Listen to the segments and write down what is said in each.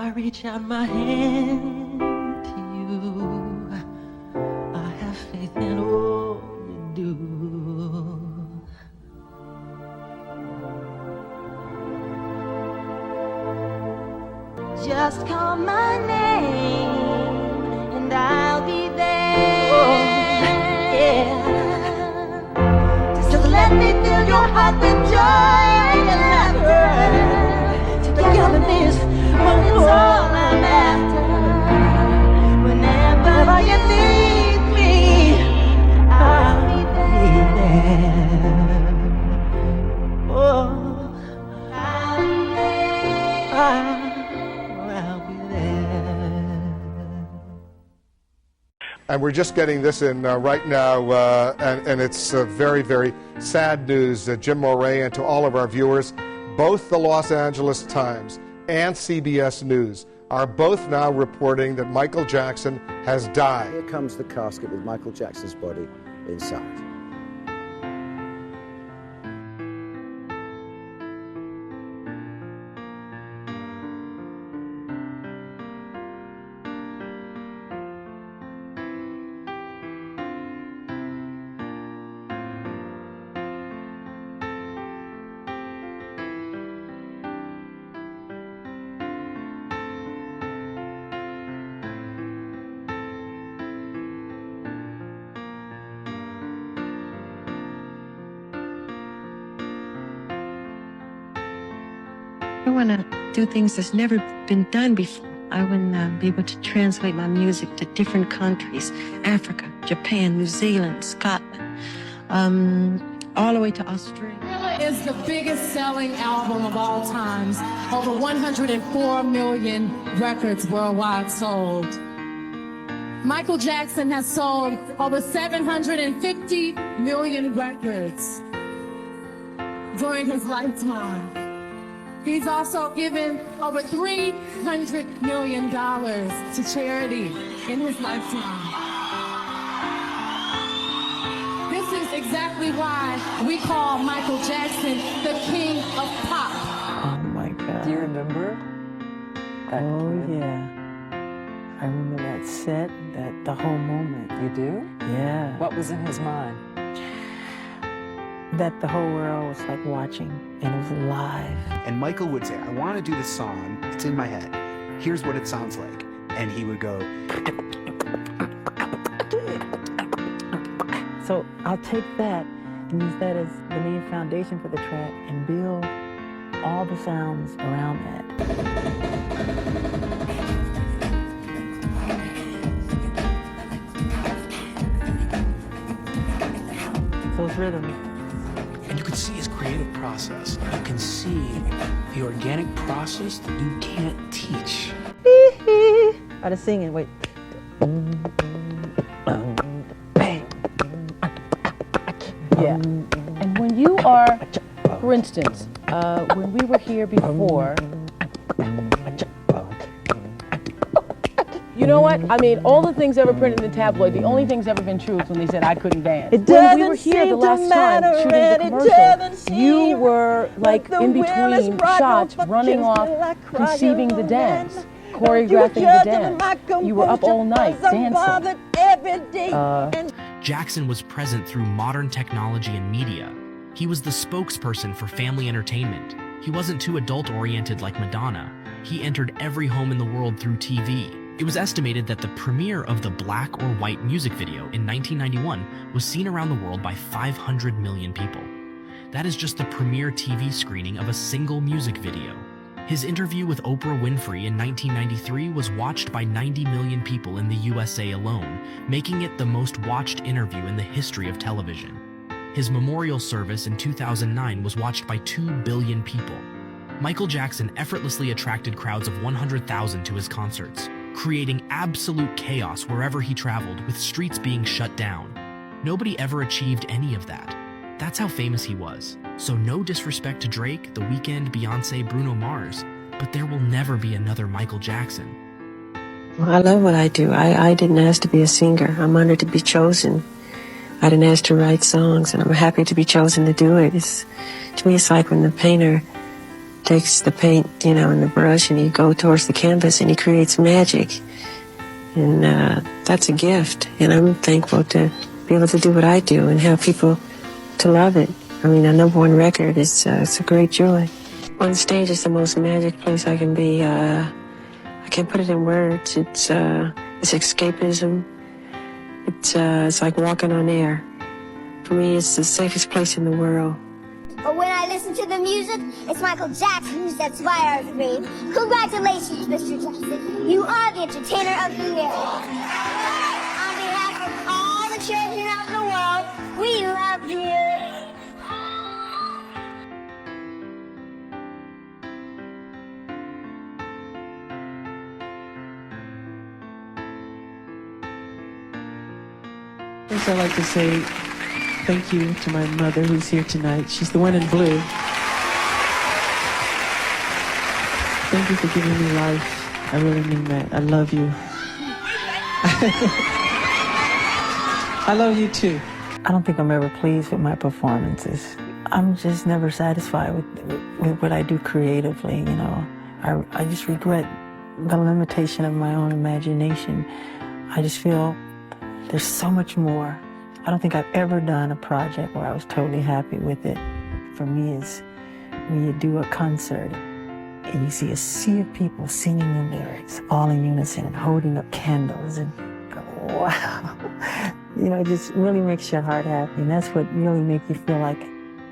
I reach out my hand to you, I have faith in all you do. Just call my name and I'll be there. Oh, yeah. Just let me fill your heart with joy and laughter. Togetherness, It's all I'm after. Whenever you need me, I'll be there. Oh, I'll be there. I'll be there. And we're just getting this in right now, and it's very, very sad news. Jim Moret, and to all of our viewers, both the Los Angeles Times and CBS News are both now reporting that Michael Jackson has died. Here comes the casket with Michael Jackson's body inside. I want to do things that's never been done before. I want to be able to translate my music to different countries, Africa, Japan, New Zealand, Scotland, all the way to Australia. Thriller is the biggest selling album of all times. Over 104 million records worldwide sold. Michael Jackson has sold over 750 million records during his lifetime. He's also given over $300 million to charity in his lifetime. This is exactly why we call Michael Jackson the king of pop. Oh my God. Do you remember? Oh yeah. I remember that set, the whole moment. You do? Yeah. What was in his mind? That the whole world was like watching and it was alive. And Michael would say, I want to do this song. It's in my head. Here's what it sounds like. And he would go. So I'll take that and use that as the main foundation for the track and build all the sounds around that. Those rhythms. And you can see his creative process. You can see the organic process that you can't teach. Out of singing, wait. Yeah. And when you are, for instance, when we were here before, you know what? I mean, all the things ever printed in the tabloid, the only thing's ever been true is when they said I couldn't dance. When we were here the last time shooting the commercial, you were like in between shots, running off, conceiving the dance, choreographing the dance. You were up all night dancing. Jackson was present through modern technology and media. He was the spokesperson for family entertainment. He wasn't too adult-oriented like Madonna. He entered every home in the world through TV. It was estimated that the premiere of the Black or White music video in 1991 was seen around the world by 500 million people. That is just the premiere TV screening of a single music video. His interview with Oprah Winfrey in 1993 was watched by 90 million people in the USA alone, making it the most watched interview in the history of television. His memorial service in 2009 was watched by 2 billion people. Michael Jackson effortlessly attracted crowds of 100,000 to his concerts, creating absolute chaos wherever he traveled, with streets being shut down. Nobody ever achieved any of that. That's how famous he was. So no disrespect to Drake, The Weeknd, Beyonce, Bruno Mars, but there will never be another Michael Jackson. Well, I love what I do. I didn't ask to be a singer. I'm honored to be chosen. I didn't ask to write songs, and I'm happy to be chosen to do it. To me, it's like when the painter takes the paint, and the brush, and he goes towards the canvas and he creates magic. And that's a gift. And I'm thankful to be able to do what I do and have people to love it. I mean, a #1 record is it's a great joy. On stage is the most magic place I can be. I can't put it in words. It's escapism. It's like walking on air. For me, it's the safest place in the world. But when I listen to the music, it's Michael Jackson who's inspired me. Congratulations, Mr. Jackson. You are the entertainer of the year. On behalf of all the children of the world, we love you. First, I'd like to say thank you to my mother who's here tonight. She's the one in blue. Thank you for giving me life. I really mean that. I love you. I love you too. I don't think I'm ever pleased with my performances. I'm just never satisfied with what I do creatively, I just regret the limitation of my own imagination. I just feel there's so much more. I don't think I've ever done a project where I was totally happy with it. For me, it's when you do a concert and you see a sea of people singing the lyrics all in unison and holding up candles and go, wow. It just really makes your heart happy. And that's what really makes you feel like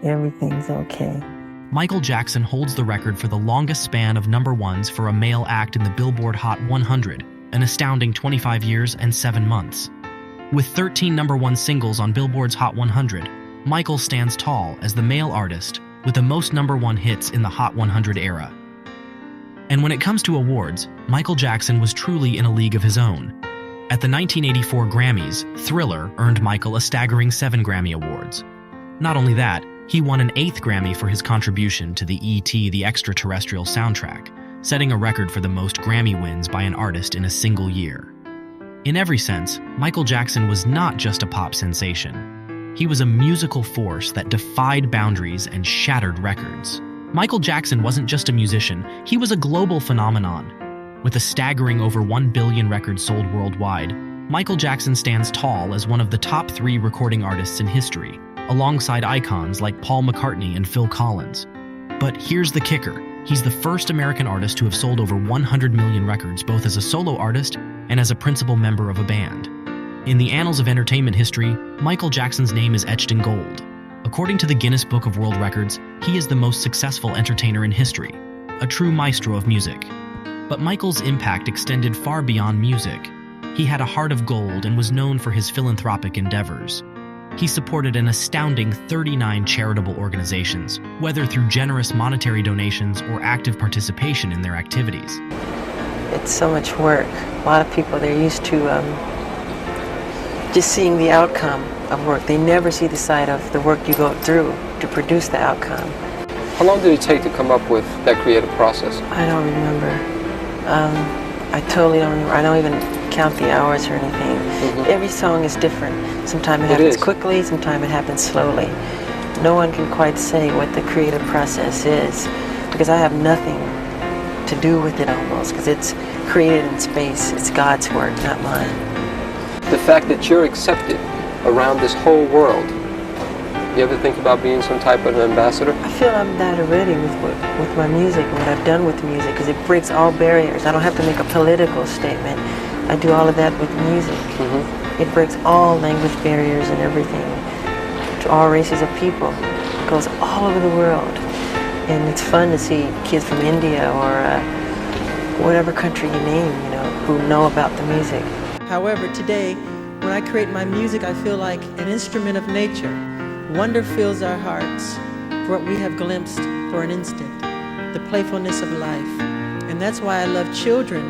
everything's okay. Michael Jackson holds the record for the longest span of #1s for a male act in the Billboard Hot 100, an astounding 25 years and 7 months. With 13 #1 singles on Billboard's Hot 100, Michael stands tall as the male artist with the most #1 hits in the Hot 100 era. And when it comes to awards, Michael Jackson was truly in a league of his own. At the 1984 Grammys, Thriller earned Michael a staggering 7 Grammy Awards. Not only that, he won an 8th Grammy for his contribution to the E.T. the Extraterrestrial soundtrack, setting a record for the most Grammy wins by an artist in a single year. In every sense, Michael Jackson was not just a pop sensation. He was a musical force that defied boundaries and shattered records. Michael Jackson wasn't just a musician, he was a global phenomenon. With a staggering over 1 billion records sold worldwide, Michael Jackson stands tall as one of the top 3 recording artists in history, alongside icons like Paul McCartney and Phil Collins. But here's the kicker. He's the first American artist to have sold over 100 million records, both as a solo artist and as a principal member of a band. In the annals of entertainment history, Michael Jackson's name is etched in gold. According to the Guinness Book of World Records, he is the most successful entertainer in history, a true maestro of music. But Michael's impact extended far beyond music. He had a heart of gold and was known for his philanthropic endeavors. He supported an astounding 39 charitable organizations, whether through generous monetary donations or active participation in their activities. It's so much work. A lot of people, they're used to just seeing the outcome of work. They never see the side of the work you go through to produce the outcome. How long did it take to come up with that creative process? I don't remember. I totally don't remember. I don't even count the hours or anything. Every song is different. Sometimes it happens quickly, sometimes it happens slowly. No one can quite say what the creative process is because I have nothing to do with it almost, because it's created in space. It's God's work, not mine. The fact that you're accepted around this whole world, you ever think about being some type of an ambassador? I feel I'm that already with my music and what I've done with music, because it breaks all barriers. I don't have to make a political statement. I do all of that with music. It breaks all language barriers and everything to all races of people. It goes all over the world. And it's fun to see kids from India or whatever country you name, who know about the music. However, today, when I create my music, I feel like an instrument of nature. Wonder fills our hearts for what we have glimpsed for an instant, the playfulness of life. And that's why I love children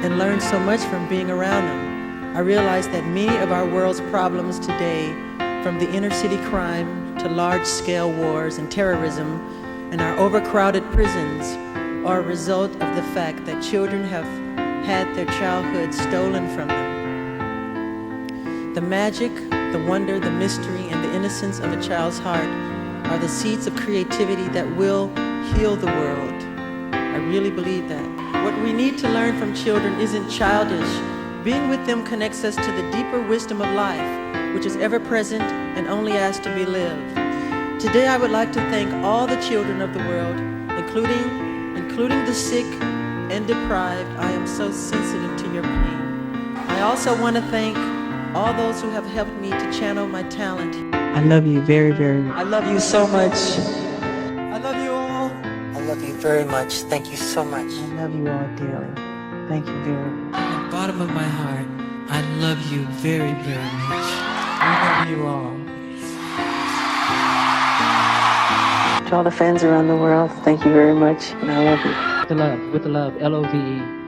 and learn so much from being around them. I realize that many of our world's problems today, from the inner city crime to large-scale wars and terrorism and our overcrowded prisons, are a result of the fact that children have had their childhood stolen from them. The magic, the wonder, the mystery, and the innocence of a child's heart are the seeds of creativity that will heal the world. I really believe that. What we need to learn from children isn't childish. Being with them connects us to the deeper wisdom of life, which is ever present and only asked to be lived. Today I would like to thank all the children of the world, including the sick and deprived. I am so sensitive to your pain. I also want to thank all those who have helped me to channel my talent. I love you very, very much. I love you so much. I love you all. I love you very much. Thank you so much. I love you all dearly. Thank you very much. From the bottom of my heart, I love you very, very much. I love you all. To all the fans around the world, thank you very much, and I love you. With the love, L-O-V-E.